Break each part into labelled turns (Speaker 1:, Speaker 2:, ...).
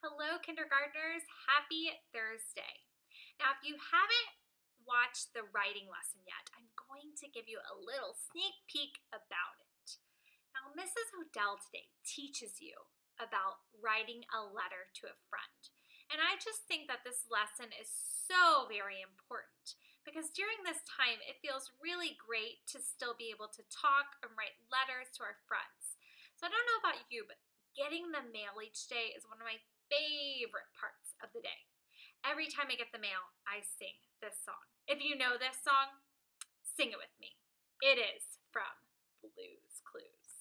Speaker 1: Hello, kindergartners. Happy Thursday. Now, if you haven't watched the writing lesson yet, I'm going to give you a little sneak peek about it. Now, Mrs. Odell today teaches you about writing a letter to a friend. And I just think that this lesson is so very important because during this time, it feels really great to still be able to talk and write letters to our friends. So I don't know about you, but getting the mail each day is one of my favorite parts of the day. Every time I get the mail, I sing this song. If you know this song, sing it with me. It is from Blue's Clues.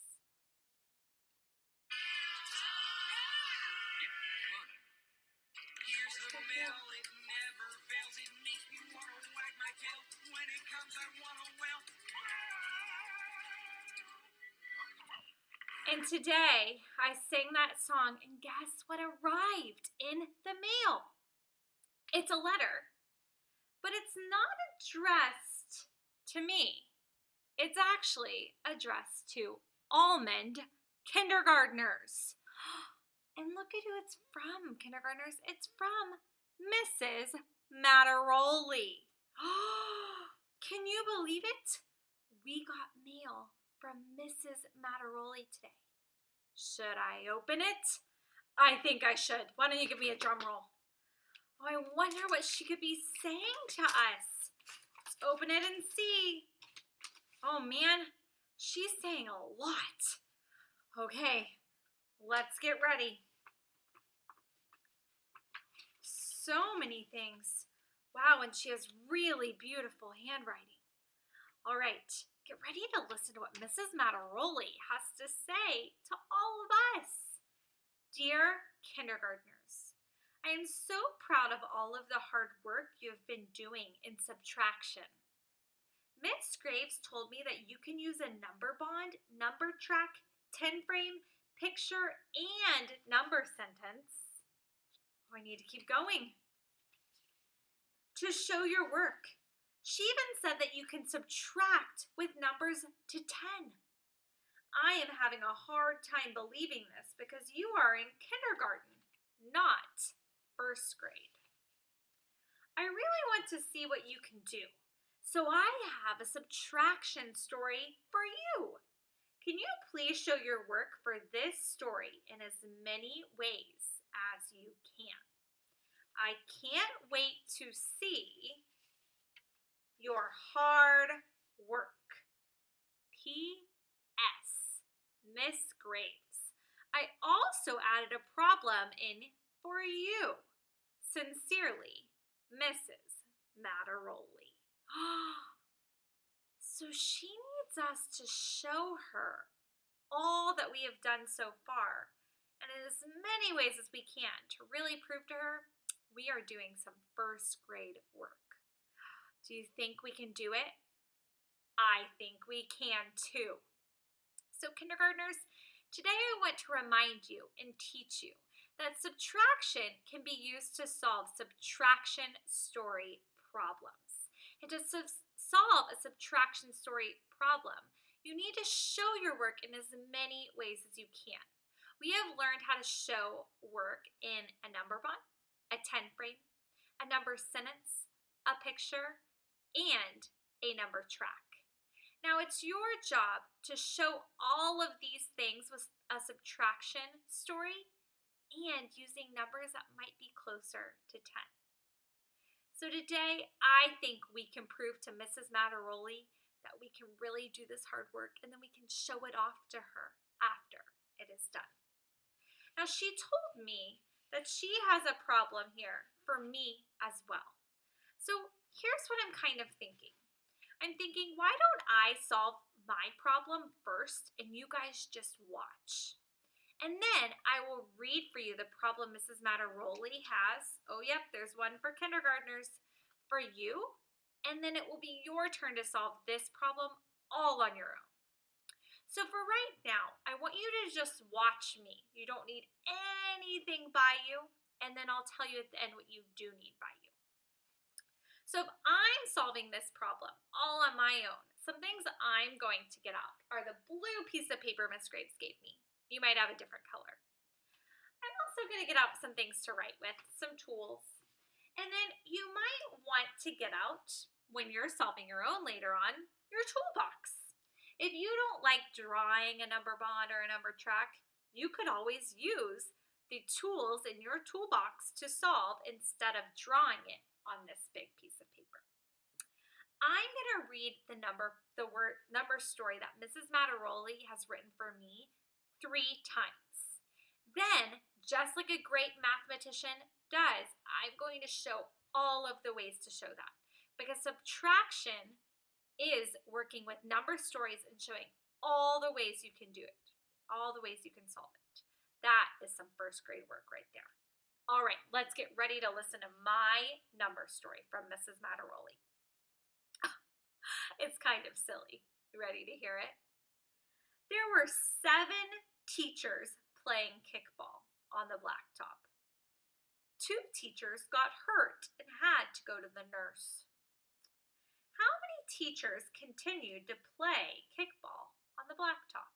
Speaker 2: Here's the mail, it never fails. It makes me wanna wag my tail. When it comes, I wanna wail.
Speaker 1: And today, I sang that song, and guess what arrived in the mail? It's a letter, but it's not addressed to me. It's actually addressed to Almond kindergartners. And look at who it's from, kindergartners. It's from Mrs. Matteroli. Can you believe it? We got mail from Mrs. Matteroli today. Should I open it? I think I should. Why don't you give me a drum roll? Oh, I wonder what she could be saying to us. Let's open it and see. Oh man, she's saying a lot. Okay, let's get ready. So many things. Wow, and she has really beautiful handwriting. All right, get ready to listen to what Mrs. Matteroli has to say to all of us. Dear kindergartners, I am so proud of all of the hard work you have been doing in subtraction. Miss Graves told me that you can use a number bond, number track, 10 frame, picture, and number sentence. Oh, I need to keep going. To show your work. She even said that you can subtract with numbers to 10. I am having a hard time believing this because you are in kindergarten, not first grade. I really want to see what you can do. So I have a subtraction story for you. Can you please show your work for this story in as many ways as you can? I can't wait to see your hard work. P.S. Miss Graves, I also added a problem in for you. Sincerely, Mrs. Matteroli. So she needs us to show her all that we have done so far, and in as many ways as we can to really prove to her we are doing some first grade work. Do you think we can do it? I think we can too. So kindergartners, today I want to remind you and teach you that subtraction can be used to solve subtraction story problems. And to solve a subtraction story problem, you need to show your work in as many ways as you can. We have learned how to show work in a number bond, a 10 frame, a number sentence, a picture, and a number track. Now it's your job to show all of these things with a subtraction story and using numbers that might be closer to 10. So today, I think we can prove to Mrs. Matteroli that we can really do this hard work and then we can show it off to her after it is done. Now she told me that she has a problem here for me as well. So here's what I'm kind of thinking. I'm thinking, why don't I solve my problem first and you guys just watch? And then I will read for you the problem Mrs. Matteroli has. Oh, yep, there's one for kindergartners for you. And then it will be your turn to solve this problem all on your own. So for right now, I want you to just watch me. You don't need anything by you. And then I'll tell you at the end what you do need by you. So if I'm solving this problem all on my own, some things I'm going to get out are the blue piece of paper Miss Graves gave me. You might have a different color. I'm also going to get out some things to write with, some tools. And then you might want to get out, when you're solving your own later on, your toolbox. If you don't like drawing a number bond or a number track, you could always use the tools in your toolbox to solve instead of drawing it on this big piece of paper. I'm going to read the number story that Mrs. Mataroli has written for me 3 times. Then, just like a great mathematician does, I'm going to show all of the ways to show that. Because subtraction is working with number stories and showing all the ways you can do it, all the ways you can solve it. That is some first grade work right there. All right, let's get ready to listen to my number story from Mrs. Mataroli. It's kind of silly. You ready to hear it? There were 7 teachers playing kickball on the blacktop. 2 teachers got hurt and had to go to the nurse. How many teachers continued to play kickball on the blacktop?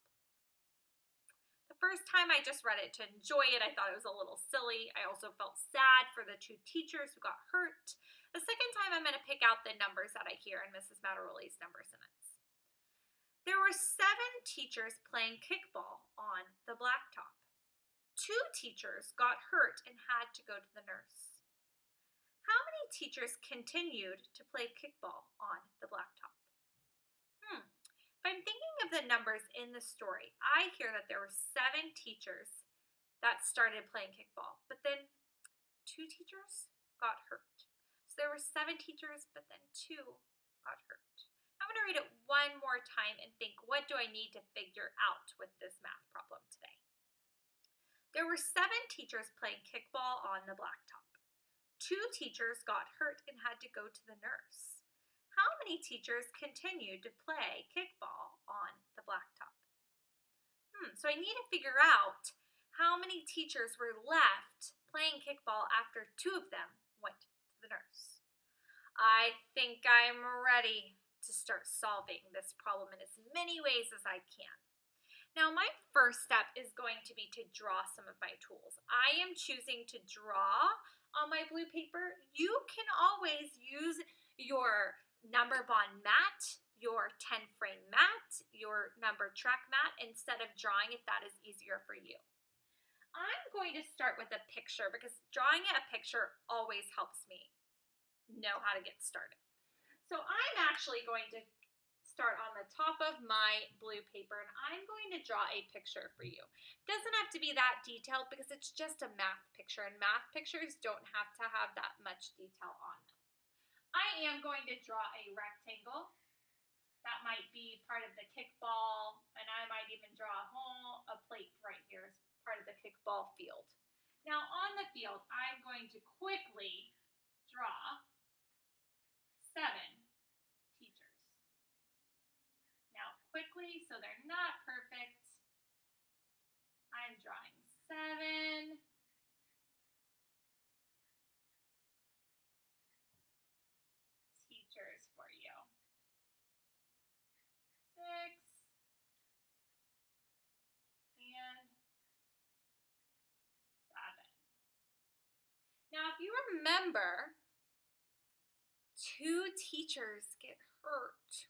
Speaker 1: The first time I just read it to enjoy it, I thought it was a little silly. I also felt sad for the 2 teachers who got hurt. The second time, I'm going to pick out the numbers that I hear in Mrs. Mataroli's number sentence. There were 7 teachers playing kickball on the blacktop. 2 teachers got hurt and had to go to the nurse. How many teachers continued to play kickball on the blacktop? If I'm thinking of the numbers in the story, I hear that there were 7 teachers that started playing kickball, but then 2 teachers got hurt. So there were 7 teachers, but then 2 got hurt. I'm going to read it one more time and think, what do I need to figure out with this math problem today? There were 7 teachers playing kickball on the blacktop. 2 teachers got hurt and had to go to the nurse. How many teachers continued to play kickball on the blacktop? So I need to figure out how many teachers were left playing kickball after 2 of them went to the nurse. I think I'm ready to start solving this problem in as many ways as I can. Now, my first step is going to be to draw some of my tools. I am choosing to draw on my blue paper. You can always use your number bond mat, your 10-frame mat, your number track mat instead of drawing if that is easier for you. I'm going to start with a picture because drawing a picture always helps me know how to get started. So I'm actually going to start on the top of my blue paper and I'm going to draw a picture for you. It doesn't have to be that detailed because it's just a math picture and math pictures don't have to have that much detail on them. I am going to draw a rectangle. That might be part of the kickball, and I might even draw a plate right here as part of the kickball field. Now on the field, I'm going to quickly draw 7 teachers. Now quickly, so they're not perfect, I'm drawing 7 teachers for you. 6 and 7. Now, if you remember, 2 teachers get hurt.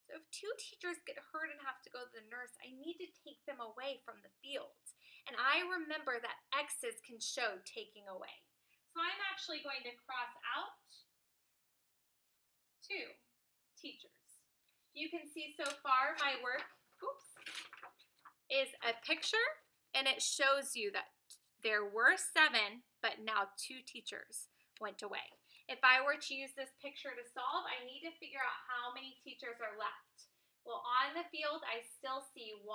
Speaker 1: So if 2 teachers get hurt and have to go to the nurse, I need to take them away from the field. And I remember that X's can show taking away. So I'm actually going to cross out 2 teachers. You can see so far my work, is a picture, and it shows you that there were 7, but now 2 teachers went away. If I were to use this picture to solve, I need to figure out how many teachers are left. Well, on the field, I still see 1,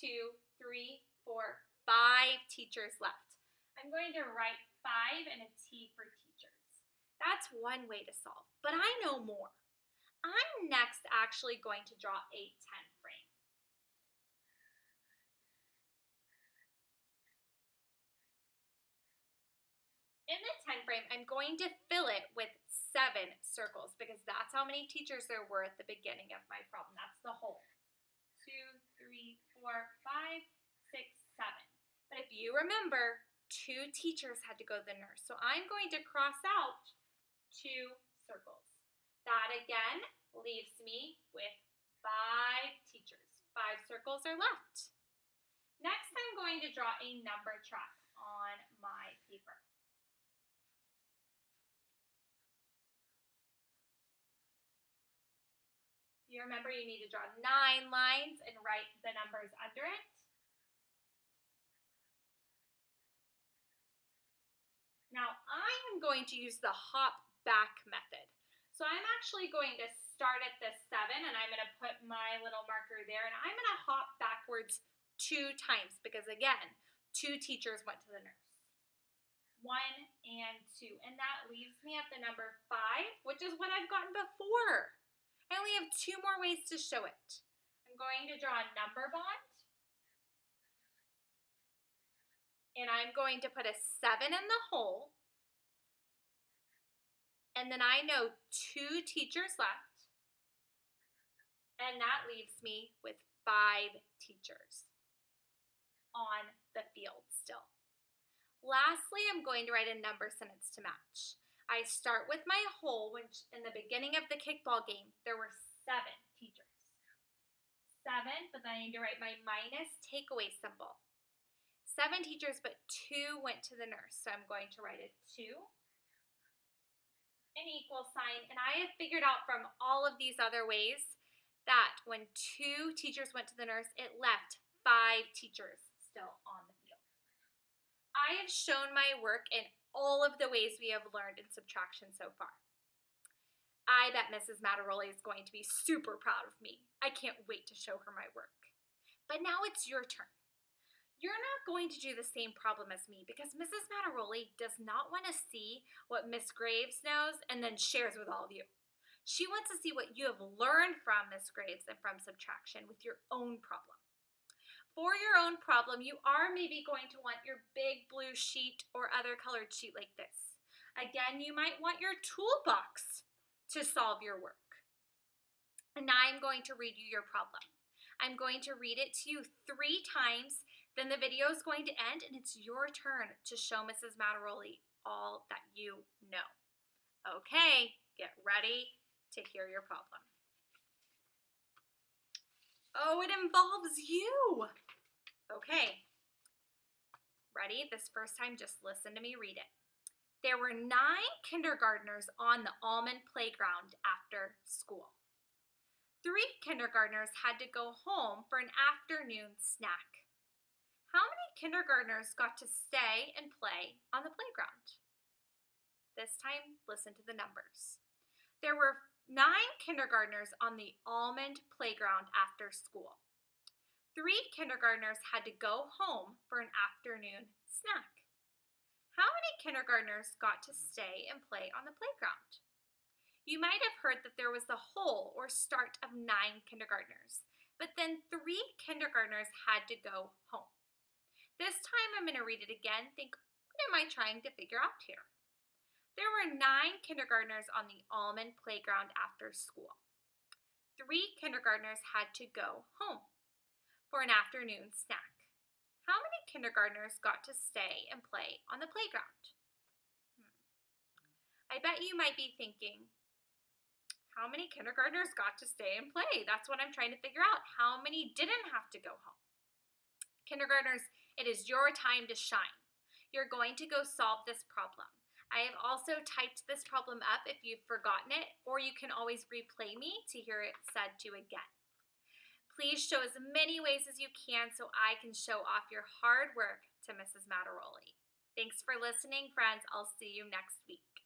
Speaker 1: 2, 3, 4, 5 teachers left. I'm going to write 5 and a T for teachers. That's one way to solve, but I know more. I'm next actually going to draw a 10-frame. In the 10-frame, I'm going to fill it with 7 circles because that's how many teachers there were at the beginning of my problem. That's the whole. 2, 3, 4, 5, 6, 7. But if you remember, 2 teachers had to go to the nurse. So I'm going to cross out 2 circles. That again leaves me with 5 teachers. 5 circles are left. Next, I'm going to draw a number track on my paper. You remember you need to draw 9 lines and write the numbers under it. Now I am going to use the hop back method. So I'm actually going to start at the 7 and I'm going to put my little marker there and I'm going to hop backwards 2 times because again, 2 teachers went to the nurse. 1 and 2, and that leaves me at the number 5, which is what I've gotten before. I only have 2 more ways to show it. I'm going to draw a number bond, and I'm going to put a 7 in the hole, and then I know 2 teachers left, and that leaves me with 5 teachers on the field still. Lastly, I'm going to write a number sentence to match. I start with my hole, which in the beginning of the kickball game, there were 7 teachers. 7, but then I need to write my minus takeaway symbol. 7 teachers, but 2 went to the nurse. So I'm going to write a 2, an equal sign, and I have figured out from all of these other ways that when 2 teachers went to the nurse, it left 5 teachers still on the field. I have shown my work in all of the ways we have learned in subtraction so far. I bet Mrs. Mataroli is going to be super proud of me. I can't wait to show her my work. But now it's your turn. You're not going to do the same problem as me because Mrs. Mataroli does not want to see what Miss Graves knows and then shares with all of you. She wants to see what you have learned from Miss Graves and from subtraction with your own problem. For your own problem, you are maybe going to want your big blue sheet or other colored sheet like this. Again, you might want your toolbox to solve your work. And now I'm going to read you your problem. I'm going to read it to you 3 times, then the video is going to end and it's your turn to show Mrs. Mataroli all that you know. Okay, get ready to hear your problem. Oh, it involves you. Okay. Ready? This first time, just listen to me read it. There were 9 kindergartners on the almond playground after school. 3 kindergartners had to go home for an afternoon snack. How many kindergartners got to stay and play on the playground? This time, listen to the numbers. There were 9 kindergartners on the almond playground after school. 3 kindergartners had to go home for an afternoon snack. How many kindergartners got to stay and play on the playground? You might have heard that there was the whole or start of 9 kindergartners, but then 3 kindergartners had to go home. This time I'm going to read it again. Think, what am I trying to figure out here? There were 9 kindergartners on the almond playground after school. 3 kindergartners had to go home for an afternoon snack. How many kindergartners got to stay and play on the playground? I bet you might be thinking, how many kindergartners got to stay and play? That's what I'm trying to figure out. How many didn't have to go home? Kindergartners, it is your time to shine. You're going to go solve this problem. I have also typed this problem up if you've forgotten it, or you can always replay me to hear it said to again. Please show as many ways as you can so I can show off your hard work to Mrs. Mataroli. Thanks for listening, friends. I'll see you next week.